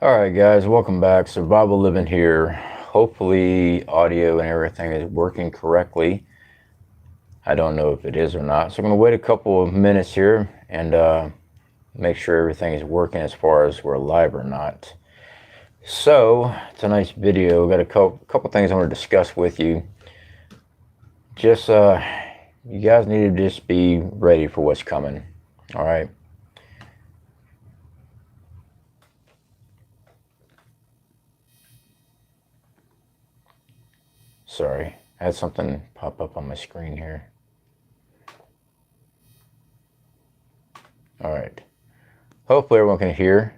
All right, guys, welcome back. Survival Living here. Hopefully, audio and everything is working correctly. I don't know if it is or not, so I'm going to wait a couple of minutes here and make sure everything is working as far as we're live or not. So, tonight's video, got a couple things I want to discuss with you. Just, you guys need to just be ready for what's coming. All right. Sorry, I had something pop up on my screen here. All right. Hopefully everyone can hear.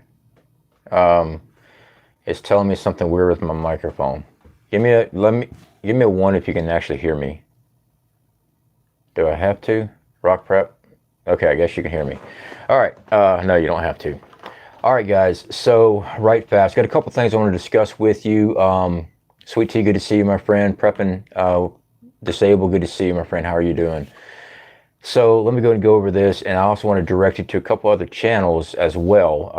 It's telling me something weird with my microphone. Give me a 1 if you can actually hear me. Do I have to? Rock prep? Okay, I guess you can hear me. All right. No, you don't have to. All right, guys. So right fast. Got a couple things I want to discuss with you. Sweet Tea, good to see you, my friend. Prepping Disabled, good to see you, my friend. How are you doing? So let me go and go over this, and I also want to direct you to a couple other channels as well.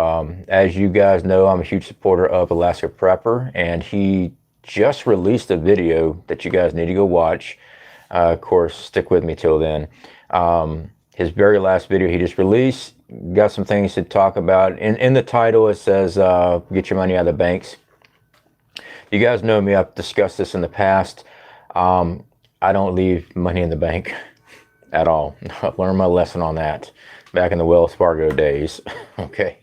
As you guys know, I'm a huge supporter of Alaska Prepper, and he just released a video that you guys need to go watch. Of course, stick with me till then. His very last video he just released, got some things to talk about. In the title, it says, get your money out of the banks. You guys know me, I've discussed this in the past. I don't leave money in the bank at all. I've learned my lesson on that back in the Wells Fargo days. Okay.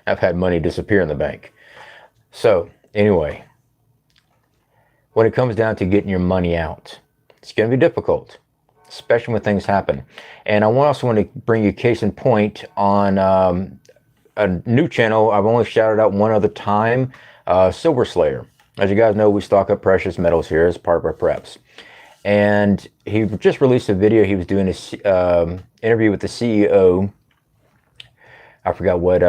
I've had money disappear in the bank. So anyway, when it comes down to getting your money out, it's going to be difficult, especially when things happen. And I also want to bring you a case in point on a new channel I've only shouted out one other time, Silver Slayer. As you guys know, we stock up precious metals here as part of our preps. And he just released a video. He was doing a interview with the CEO. I forgot what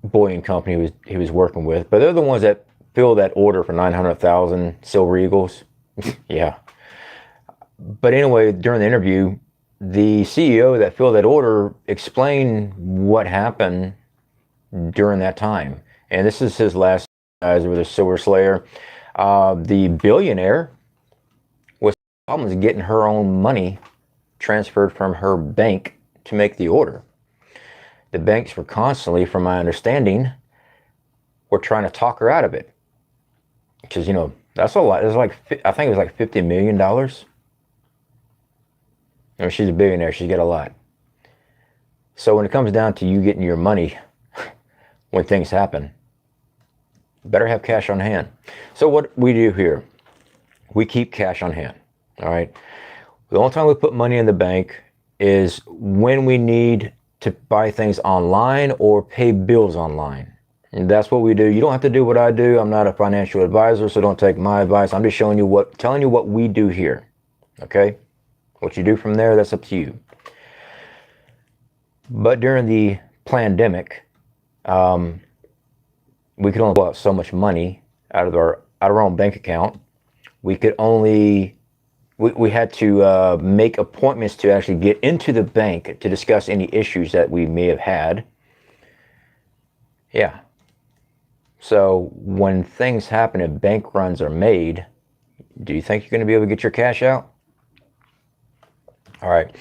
bullion company he was working with, but they're the ones that filled that order for 900,000 Silver Eagles. Yeah. But anyway, during the interview, the CEO that filled that order explained what happened during that time. And this is his last guys with the Silver Slayer. The billionaire was problems getting her own money transferred from her bank to make the order. The banks were constantly, from my understanding, were trying to talk her out of it. Because, you know, that's a lot. It's like, I think it was like $50 million. I mean, she's a billionaire. She's got a lot. So when it comes down to you getting your money when things happen, better have cash on hand. So what we do here, we keep cash on hand. All right. The only time we put money in the bank is when we need to buy things online or pay bills online. And that's what we do. You don't have to do what I do. I'm not a financial advisor, so don't take my advice. I'm just telling you what we do here. Okay. What you do from there, that's up to you. But during the pandemic, we could only pull out so much money out of our own bank account. We could only, we had to make appointments to actually get into the bank to discuss any issues that we may have had. Yeah. So when things happen and bank runs are made, do you think you're going to be able to get your cash out? All right.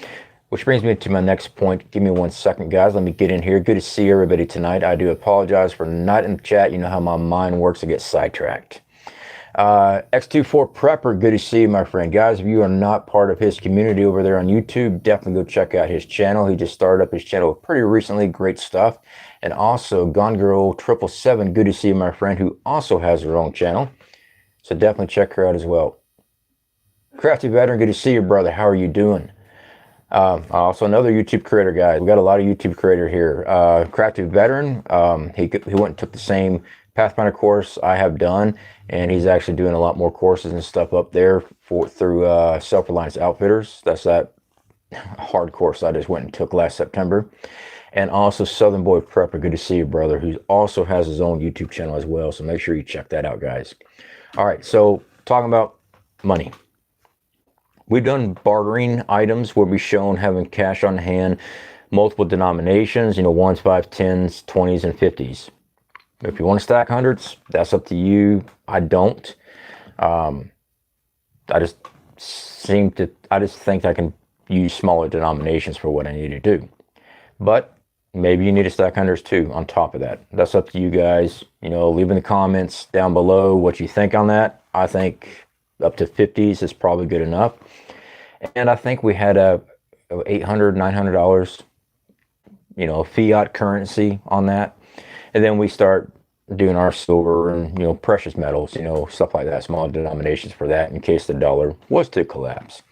Which brings me to my next point. Give me 1 second, guys. Let me get in here. Good to see everybody tonight. I do apologize for not in the chat. You know how my mind works. I get sidetracked. X24 Prepper, good to see you, my friend. Guys, if you are not part of his community over there on YouTube, definitely go check out his channel. He just started up his channel pretty recently. Great stuff. And also, Gone Girl 777, good to see you, my friend, who also has her own channel. So definitely check her out as well. Crafty Veteran, good to see you, brother. How are you doing? Also another YouTube creator, guys. We got a lot of YouTube creator here. Crafty Veteran, he went and took the same Pathfinder course I have done, and he's actually doing a lot more courses and stuff up there through Self-Reliance Outfitters. That's that hard course I just went and took last September. And also Southern Boy Prepper, good to see you, brother, who also has his own YouTube channel as well. So make sure you check that out, guys. All right, so talking about money. We've done bartering items where we've shown having cash on hand, multiple denominations, you know, 1s, 5s, 10s, 20s, and 50s. If you want to stack hundreds, that's up to you. I don't. I just think I can use smaller denominations for what I need to do. But maybe you need to stack hundreds too on top of that. That's up to you guys. You know, leave in the comments down below what you think on that. I think up to 50s is probably good enough. And I think we had a $800, $900, you know, fiat currency on that. And then we start doing our silver and, you know, precious metals, you know, stuff like that, small denominations for that in case the dollar was to collapse.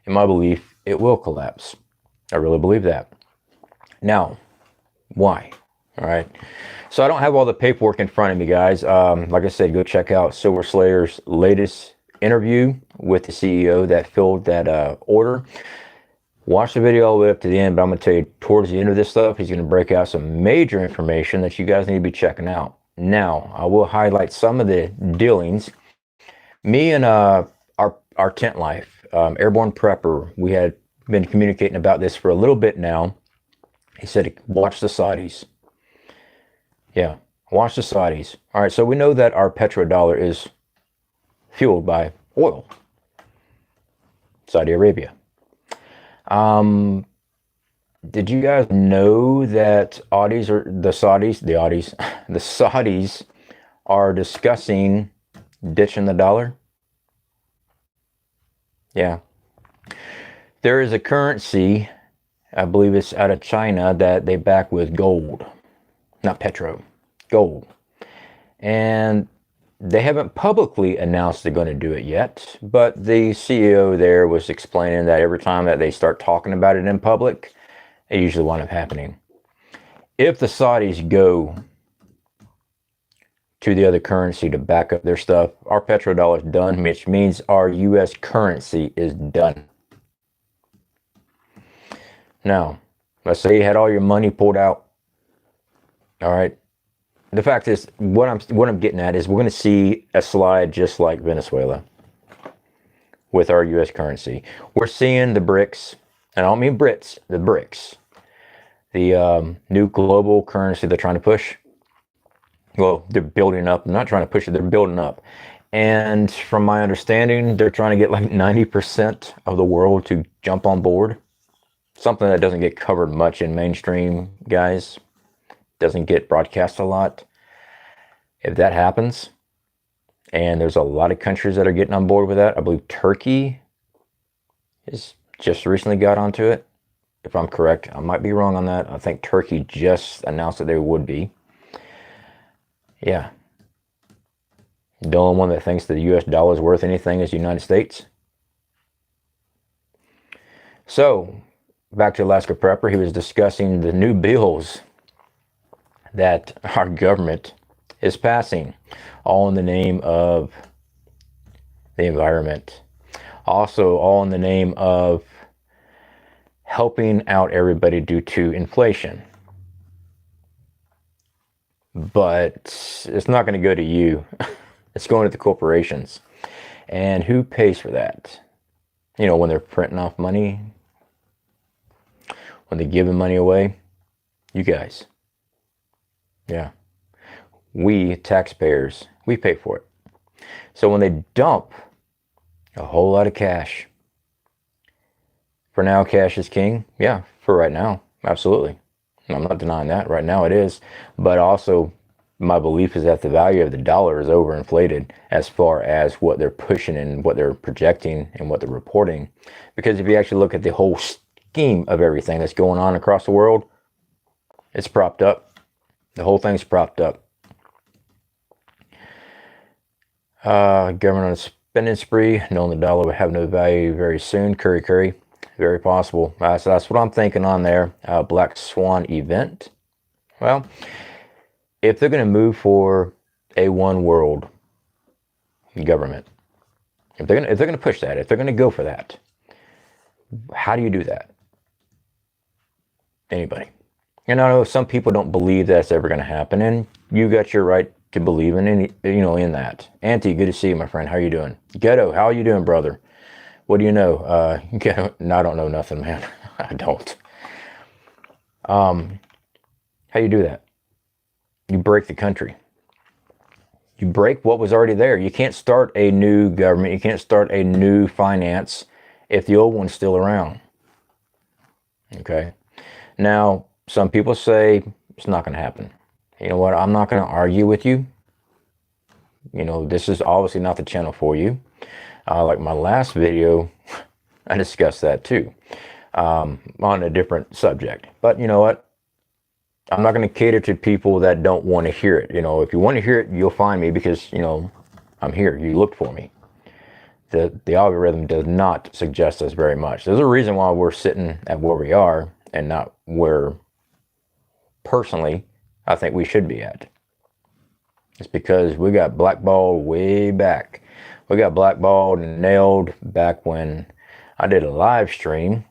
In my belief, it will collapse. I really believe that. Now, why? All right. So I don't have all the paperwork in front of me, guys. Like I said, go check out Silver Slayer's latest interview with the CEO that filled that order. Watch the video all the way up to the end, but I'm going to tell you towards the end of this stuff, he's going to break out some major information that you guys need to be checking out. Now, I will highlight some of the dealings. Me and our tent life, Airborne Prepper, we had been communicating about this for a little bit now. He said, watch the Saudis. Yeah, watch the Saudis. All right, so we know that our petrodollar is fueled by oil. Saudi Arabia. Did you guys know that the Saudis are discussing ditching the dollar? Yeah. There is a currency, I believe it's out of China, that they back with gold. Not petro, gold. And they haven't publicly announced they're going to do it yet, but the CEO there was explaining that every time that they start talking about it in public, it usually winds up happening. If the Saudis go to the other currency to back up their stuff, our petrodollar is done, which means our U.S. currency is done. Now, let's say you had all your money pulled out. All right. The fact is, what I'm getting at is we're going to see a slide just like Venezuela with our U.S. currency. We're seeing the BRICS, and I don't mean Brits, the BRICS, the new global currency they're trying to push. Well, they're building up. They're not trying to push it. They're building up. And from my understanding, they're trying to get like 90% of the world to jump on board. Something that doesn't get covered much in mainstream, guys. Doesn't get broadcast a lot. If that happens, and there's a lot of countries that are getting on board with that, I believe Turkey is just recently got onto it. If I'm correct, I might be wrong on that. I think Turkey just announced that they would be. Yeah. The only one that thinks that the US dollar is worth anything is the United States. So, back to Alaska Prepper, he was discussing the new bills that our government is passing, all in the name of the environment. Also, all in the name of helping out everybody due to inflation. But it's not going to go to you. It's going to the corporations. And who pays for that? You know, when they're printing off money, when they're giving money away, you guys. Yeah. We, taxpayers, we pay for it. So when they dump a whole lot of cash, for now, cash is king. Yeah, for right now, absolutely. I'm not denying that. Right now it is. But also, my belief is that the value of the dollar is overinflated as far as what they're pushing and what they're projecting and what they're reporting. Because if you actually look at the whole scheme of everything that's going on across the world, it's propped up. The whole thing's propped up. Government on a spending spree, knowing the dollar would have no value very soon. Curry. Very possible. So that's what I'm thinking on there. Black Swan event. Well, if they're going to move for a one world government, if they're going to push that, if they're going to go for that, how do you do that? Anybody? And I know some people don't believe that's ever going to happen, and you got your right to believe in any, in that. Auntie, good to see you, my friend. How you doing? Ghetto, how you doing, brother? What do you know? Ghetto, no, I don't know nothing, man. I don't. How you do that? you break the country. You break what was already there. You can't start a new government. You can't start a new finance if the old one's still around. Okay. Now, some people say it's not going to happen. You know what? I'm not going to argue with you. You know, this is obviously not the channel for you. Like my last video, I discussed that too, on a different subject. But you know what? I'm not going to cater to people that don't want to hear it. You know, if you want to hear it, you'll find me because, you know, I'm here. You looked for me. The algorithm does not suggest us very much. There's a reason why we're sitting at where we are and not where, personally, I think we should be at. It's because we got blackballed way back. We got blackballed and nailed back when I did a live stream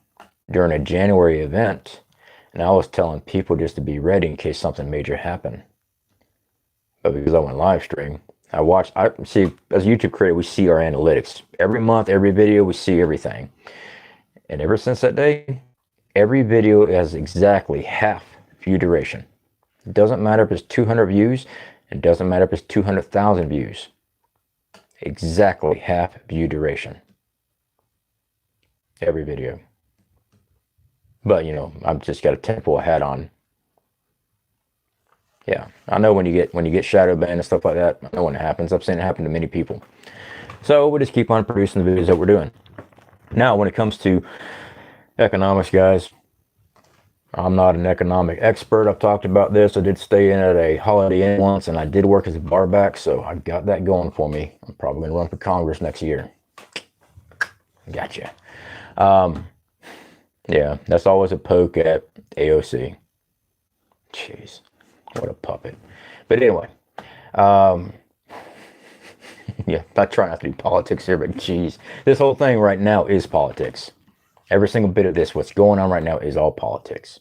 during a January event. And I was telling people just to be ready in case something major happened. But because I went live stream, I see, as a YouTube creator, we see our analytics. Every month, every video, we see everything. And ever since that day, every video has exactly half view duration. It doesn't matter if it's 200 views. It doesn't matter if it's 200,000 views. Exactly half view duration. Every video. But, you know, I've just got a tinfoil hat on. Yeah, I know when you get shadow banned and stuff like that, I know when it happens. I've seen it happen to many people. So we'll just keep on producing the videos that we're doing. Now, when it comes to economics, guys, I'm not an economic expert. I've talked about this. I did stay in at a Holiday Inn once, and I did work as a barback, so I got that going for me. I'm probably going to run for Congress next year. Gotcha. Yeah, that's always a poke at AOC. Jeez, what a puppet. But anyway, yeah, I try not to do politics here, but geez, this whole thing right now is politics. Every single bit of this, what's going on right now, is all politics.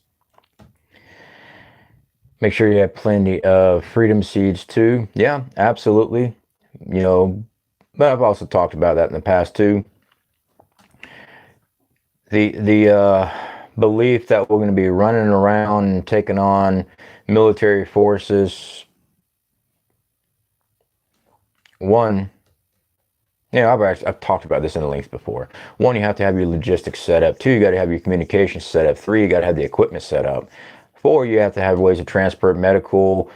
Make sure you have plenty of freedom seeds too. Yeah, absolutely. You know, but I've also talked about that in the past too. The belief that we're going to be running around and taking on military forces. One, yeah, I've talked about this in the links before. One, you have to have your logistics set up. Two, you got to have your communications set up. Three, you got to have the equipment set up. Four, you have to have ways of transport, medical,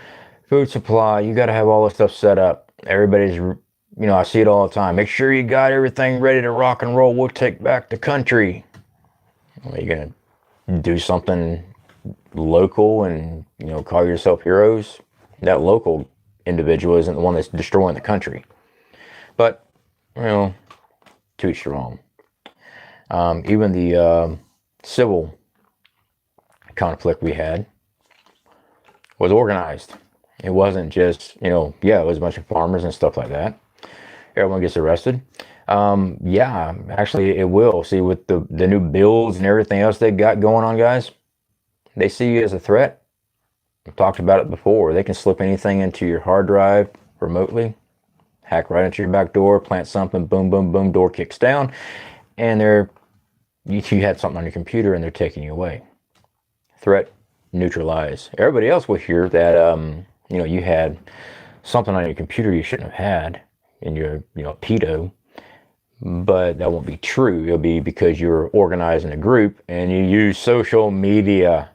food supply. You got to have all this stuff set up. Everybody's, you know, I see it all the time. Make sure you got everything ready to rock and roll. We'll take back the country. Are you going to do something local and, you know, call yourself heroes? That local individual isn't the one that's destroying the country. But, you know, to each their own. Even the civil conflict we had was organized. It wasn't just, you know, yeah, it was a bunch of farmers and stuff like that. Everyone gets arrested. Yeah, actually it will. See, with the new bills and everything else they got going on, guys, they see you as a threat. I've talked about it before. They can slip anything into your hard drive remotely, hack right into your back door, plant something, boom, boom, boom, door kicks down, and you had something on your computer and they're taking you away. Threat neutralized. Everybody else will hear that, you know, you had something on your computer you shouldn't have had in your, you know, pedo. But that won't be true. It'll be because you're organizing a group and you use social media.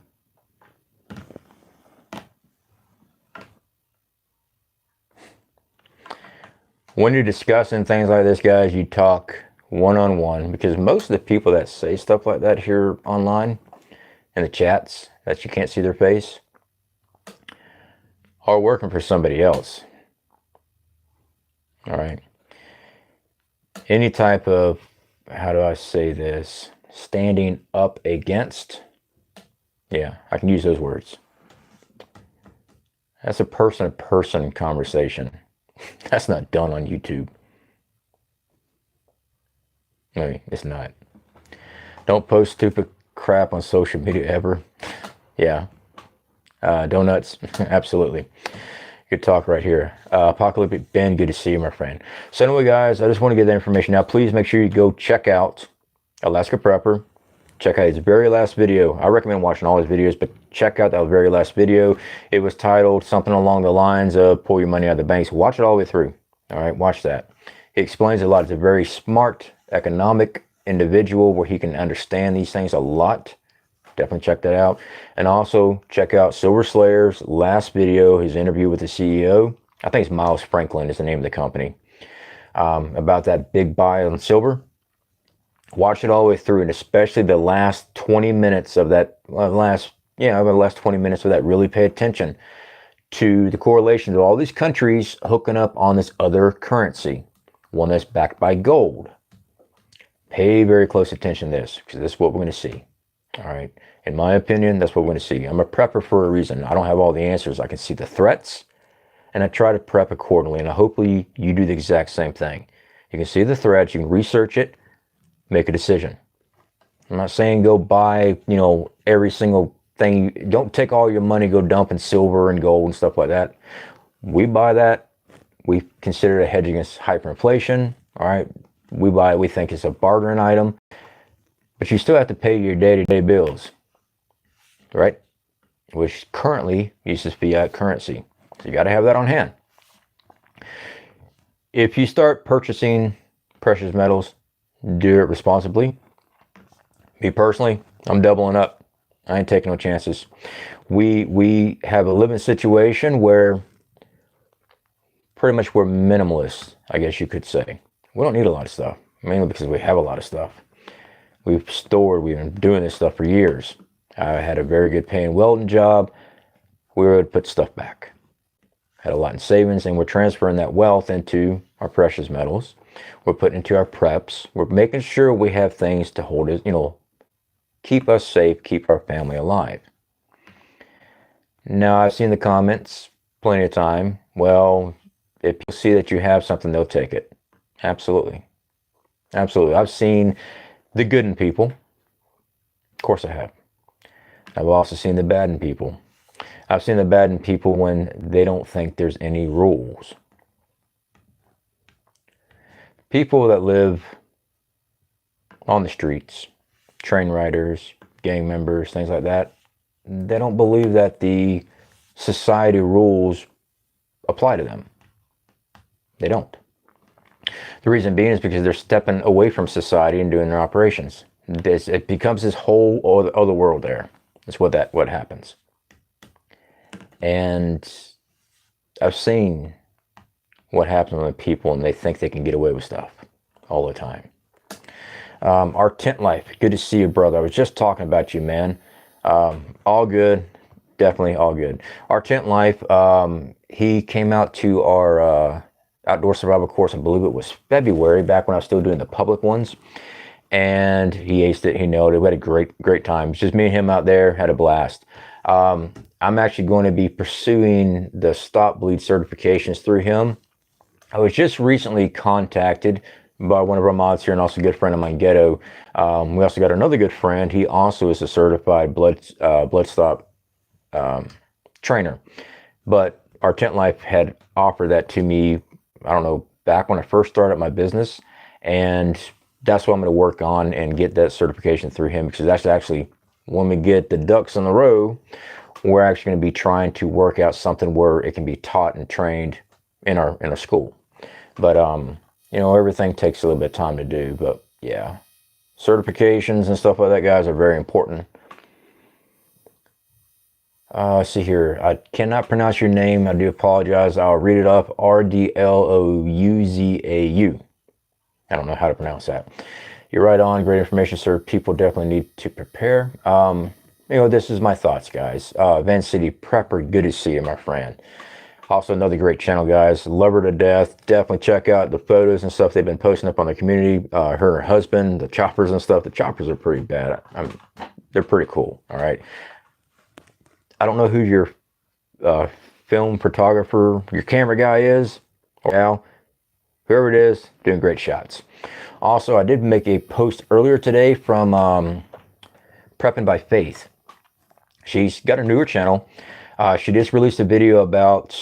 When you're discussing things like this, guys, you talk one-on-one, because most of the people that say stuff like that here online in the chats that you can't see their face are working for somebody else. All right. Any type of, how do I say this, standing up against, yeah, I can use those words. That's a person-to-person conversation. That's not done on YouTube. I mean, it's not. Don't post stupid crap on social media ever. Yeah. Donuts, absolutely. Good talk right here. Apocalyptic Ben, good to see you, my friend. So anyway, guys, I just want to get that information out. Please make sure you go check out Alaska Prepper. check out his very last video. I recommend watching all his videos, but check out that very last video. It was titled something along the lines of pull your money out of the banks. Watch it all the way through. All right, watch that. He explains a lot. It's a very smart, economic individual where he can understand these things a lot. Definitely check that out. And also check out Silver Slayer's last video, his interview with the CEO. I think it's Miles Franklin is the name of the company. About that big buy on silver. Watch it all the way through, and especially the last 20 minutes of that, the last 20 minutes of that. Really pay attention to the correlation of all these countries hooking up on this other currency, one that's backed by gold. Pay very close attention to this, because this is what we're going to see. All right. In my opinion, that's what we're going to see. I'm a prepper for a reason. I don't have all the answers. I can see the threats, and I try to prep accordingly. And hopefully you do the exact same thing. You can see the threats, you can research it, make a decision. I'm not saying go buy, every single thing. Don't take all your money, go dump in silver and gold and stuff like that. We buy that. We consider it a hedge against hyperinflation. All right. We buy it. We think it's a bartering item. But you still have to pay your day-to-day bills, right? Which currently uses fiat currency. So you got to have that on hand. If you start purchasing precious metals, do it responsibly. Me personally, I'm doubling up. I ain't taking no chances. We have a living situation where pretty much we're minimalists, I guess you could say. We don't need a lot of stuff, mainly because we have a lot of stuff. We've been doing this stuff for years. I had a very good paying welding job. We would put stuff back. Had a lot in savings, and we're transferring that wealth into our precious metals. We're putting into our preps. We're making sure we have things to hold us, keep us safe, keep our family alive. Now, I've seen the comments plenty of time. Well, if people see that you have something, they'll take it. Absolutely. Absolutely. I've seen the good in people. Of course I have. I've also seen the bad in people. I've seen the bad in people when they don't think there's any rules. People that live on the streets, train riders, gang members, things like that, they don't believe that the society rules apply to them. They don't. The reason being is because they're stepping away from society and doing their operations. It becomes this whole other world there. That's what happens. And I've seen what happens with people, and they think they can get away with stuff all the time. Our tent life, good to see you, brother. I was just talking about you, man. All good, definitely all good. Our tent life, he came out to our outdoor survival course. I believe it was February, back when I was still doing the public ones, and he aced it. He nailed it. We had a great time. It's just me and him out there, had a blast. I'm actually going to be pursuing the stop bleed certifications through him. I was just recently contacted by one of our mods here, and also a good friend of mine, Ghetto. We also got another good friend. He also is a certified blood stop trainer. But our Tent Life had offered that to me, I don't know, back when I first started my business. And that's what I'm going to work on and get that certification through him, because that's actually, when we get the ducks in the row, we're actually going to be trying to work out something where it can be taught and trained in our school. But everything takes a little bit of time to do. But yeah, certifications and stuff like that, guys, are very important. Let's see here. I cannot pronounce your name. I do apologize. I'll read it off. RDLOUZAU. I don't know how to pronounce that. You're right on. Great information, sir. People definitely need to prepare. This is my thoughts, guys. Van City Prepper, good to see you, my friend. Also, another great channel, guys. Love her to death. Definitely check out the photos and stuff they've been posting up on the community. Her and her husband, the choppers and stuff. The choppers are pretty bad. They're pretty cool, all right? I don't know who your film photographer, your camera guy is, or Al. Whoever it is, doing great shots. Also, I did make a post earlier today from Prepping by Faith. She's got a newer channel. She just released a video about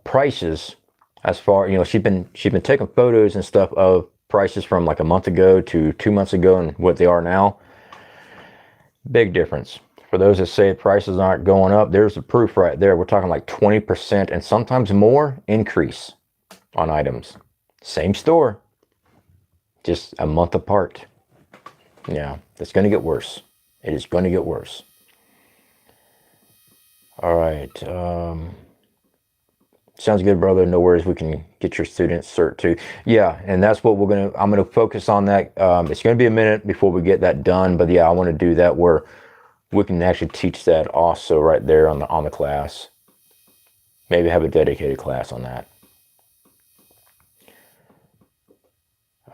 prices. As far, she's been taking photos and stuff of prices from like a month ago to 2 months ago and what they are now. Big difference. For those that say prices aren't going up, there's the proof right there. We're talking like 20% and sometimes more increase on items. Same store, just a month apart. Yeah, it's going to get worse. It is going to get worse. All right. Sounds good, brother. No worries. We can get your student cert too. Yeah, and that's what I'm gonna focus on that. It's gonna be a minute before we get that done, but yeah, I want to do that where we can actually teach that also right there on the class. Maybe have a dedicated class on that.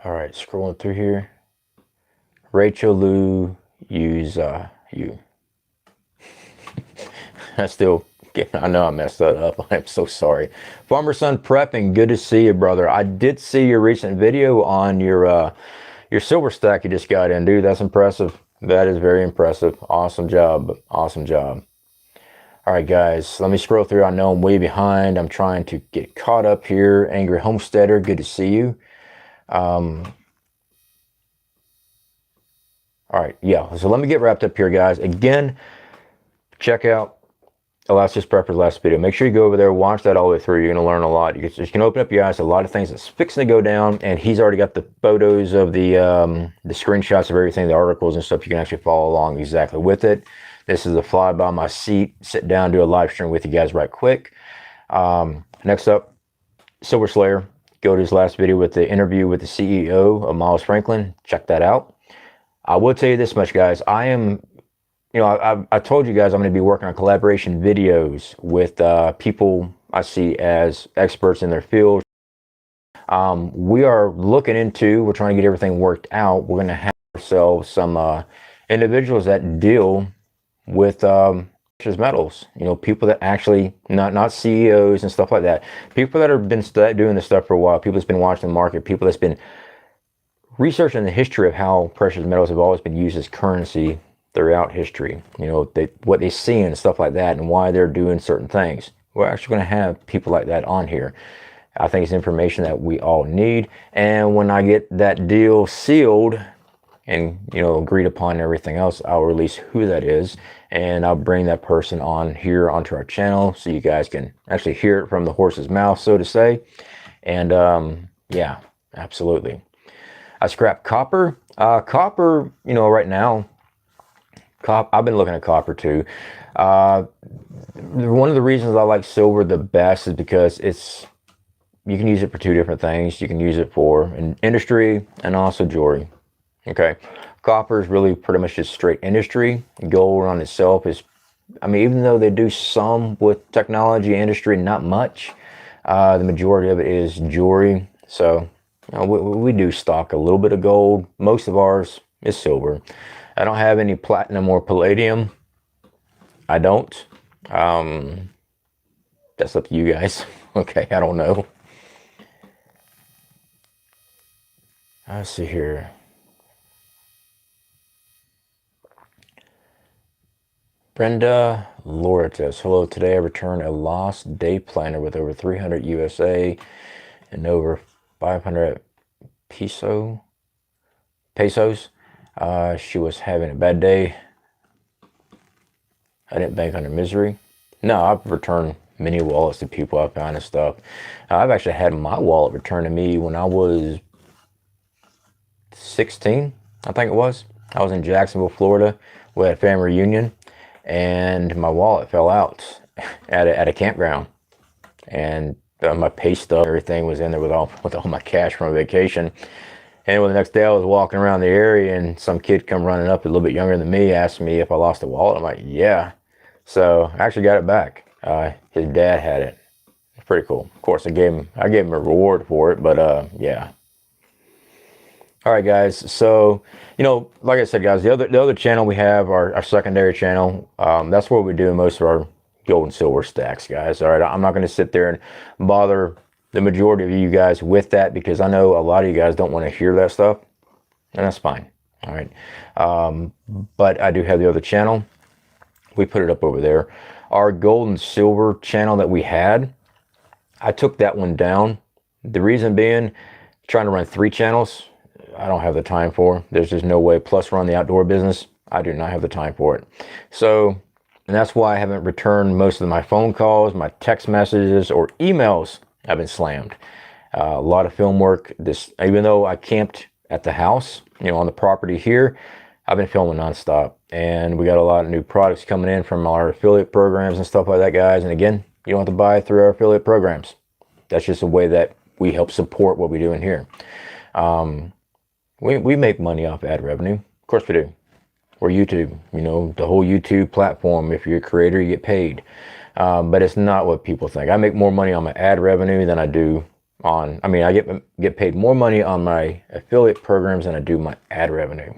All right, scrolling through here. Rachel Lou, use you. I know I messed that up. I'm so sorry. Farmer Son Prepping, good to see you, brother. I did see your recent video on your silver stack you just got in, dude. That's impressive. That is very impressive. Awesome job. Awesome job. All right, guys, let me scroll through. I know I'm way behind. I'm trying to get caught up here. Angry Homesteader, good to see you. All right, yeah, so let me get wrapped up here, guys. Again, check out Alaska's Prepper's last video. Make sure you go over there, watch that all the way through. You're going to learn a lot. You can open up your eyes to a lot of things that's fixing to go down, and he's already got the photos of the screenshots of everything, the articles and stuff. You can actually follow along exactly with it. This is a fly by my seat, sit down, do a live stream with you guys right quick. Next up, Silver Slayer. Go to his last video with the interview with the CEO of Miles Franklin. Check that out. I will tell you this much, guys. I told you guys I'm going to be working on collaboration videos with people I see as experts in their field. We're trying to get everything worked out. We're going to have ourselves some individuals that deal with precious metals. People that actually, not CEOs and stuff like that. People that have been doing this stuff for a while. People that's been watching the market. People that's been researching the history of how precious metals have always been used as currency throughout history, what they see and stuff like that, and why they're doing certain things. We're actually going to have people like that on here. I think it's information that we all need. And when I get that deal sealed and agreed upon and everything else, I'll release who that is, and I'll bring that person on here onto our channel so you guys can actually hear it from the horse's mouth, so to say. And yeah, absolutely. I scrap copper. Copper, right now, I've been looking at copper too. One of the reasons I like silver the best is because you can use it for two different things. You can use it for an industry and also jewelry. Okay, copper is really pretty much just straight industry. Gold on itself is, even though they do some with technology industry, not much. The majority of it is jewelry. So we do stock a little bit of gold. Most of ours is silver. I don't have any platinum or palladium. I don't. That's up to you guys. Okay, I don't know. Let's see here. Brenda Loritis. Hello, today I returned a lost day planner with over 300 USA and over 500 pesos. She was having a bad day. I didn't bank on her misery. No, I've returned many wallets to people I found and stuff. I've actually had my wallet returned to me when I was 16, I think it was. I was in Jacksonville, Florida. We had a family reunion, and my wallet fell out at a campground. And my pay stub, everything was in there with all my cash from a vacation. And the next day I was walking around the area, and some kid come running up a little bit younger than me, asked me if I lost a wallet. I'm like, yeah. So I actually got it back. His dad had it. It's pretty cool. Of course, I gave him a reward for it, but yeah. All right, guys. So, like I said, guys, the other channel we have, our secondary channel, that's where we do most of our gold and silver stacks, guys. All right, I'm not going to sit there and bother the majority of you guys with that, because I know a lot of you guys don't want to hear that stuff, and that's fine. All right, but I do have the other channel. We put it up over there. Our gold and silver channel that we had, I took that one down. The reason being, trying to run 3 channels, I don't have the time for. There's just no way. Plus, run the outdoor business. I do not have the time for it. So, and that's why I haven't returned most of my phone calls, my text messages, or emails have been slammed. A lot of film work. Even though I camped at the house, you know, on the property here, I've been filming nonstop. And we got a lot of new products coming in from our affiliate programs and stuff like that, guys. And again, you don't have to buy through our affiliate programs. That's just a way that we help support what we're doing here. We make money off ad revenue. Of course we do. Or YouTube, you know, the whole YouTube platform. If you're a creator, you get paid. But it's not what people think. I make more money on my ad revenue than I do on, I mean, I get paid more money on my affiliate programs than I do my ad revenue.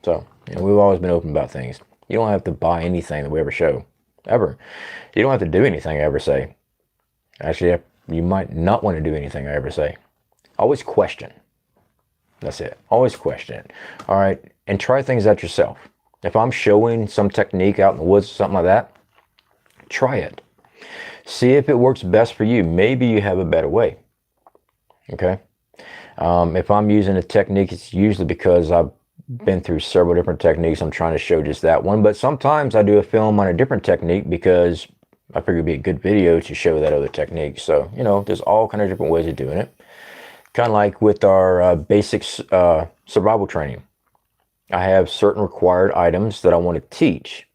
So, you know, we've always been open about things. You don't have to buy anything that we ever show, ever. You don't have to do anything I ever say. Actually, you might not want to do anything I ever say. Always question. That's it. Always question it. All right. And try things out yourself. If I'm showing some technique out in the woods or something like that, try it. See if it works best for you. Maybe you have a better way. Okay. If I'm using a technique, it's usually because I've been through several different techniques. I'm trying to show just that one. But sometimes I do a film on a different technique because I figure it'd be a good video to show that other technique. So, you know, there's all kind of different ways of doing it. Kind of like with our basics survival training. I have certain required items that I want to teach.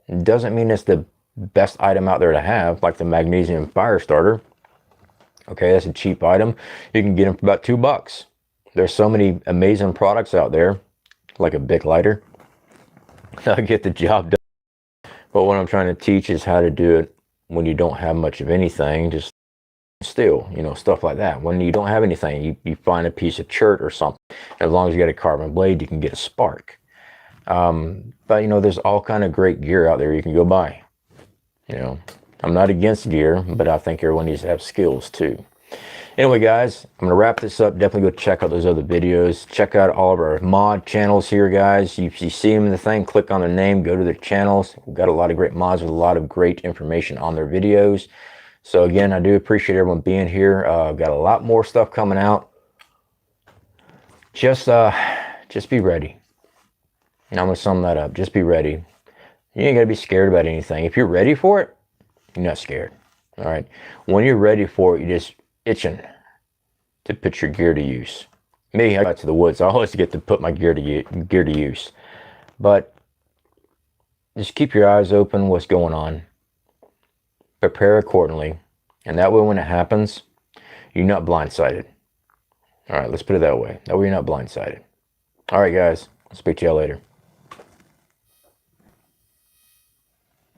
It doesn't mean it's the best item out there to have, like the magnesium fire starter. Okay, that's a cheap item. You can get them for about $2. There's so many amazing products out there, like a Bic lighter. I'll get the job done. But what I'm trying to teach is how to do it when you don't have much of anything, just still, you know, stuff like that. When you don't have anything, you find a piece of chert or something. As long as you got a carbon blade, you can get a spark. But, you know, there's all kind of great gear out there you can go buy. You know, I'm not against gear, but I think everyone needs to have skills too. Anyway, guys, I'm going to wrap this up. Definitely go check out those other videos. Check out all of our mod channels here, guys. If you see them in the thing, click on their name, go to their channels. We've got a lot of great mods with a lot of great information on their videos. So again, I do appreciate everyone being here. Got a lot more stuff coming out. Just be ready. And I'm going to sum that up. Just be ready. You ain't got to be scared about anything. If you're ready for it, you're not scared. All right. When you're ready for it, you're just itching to put your gear to use. Me, I got to the woods. I always get to put my gear to use. But just keep your eyes open. What's going on? Prepare accordingly. And that way, when it happens, you're not blindsided. All right. Let's put it that way. That way, you're not blindsided. All right, guys. I'll speak to y'all later.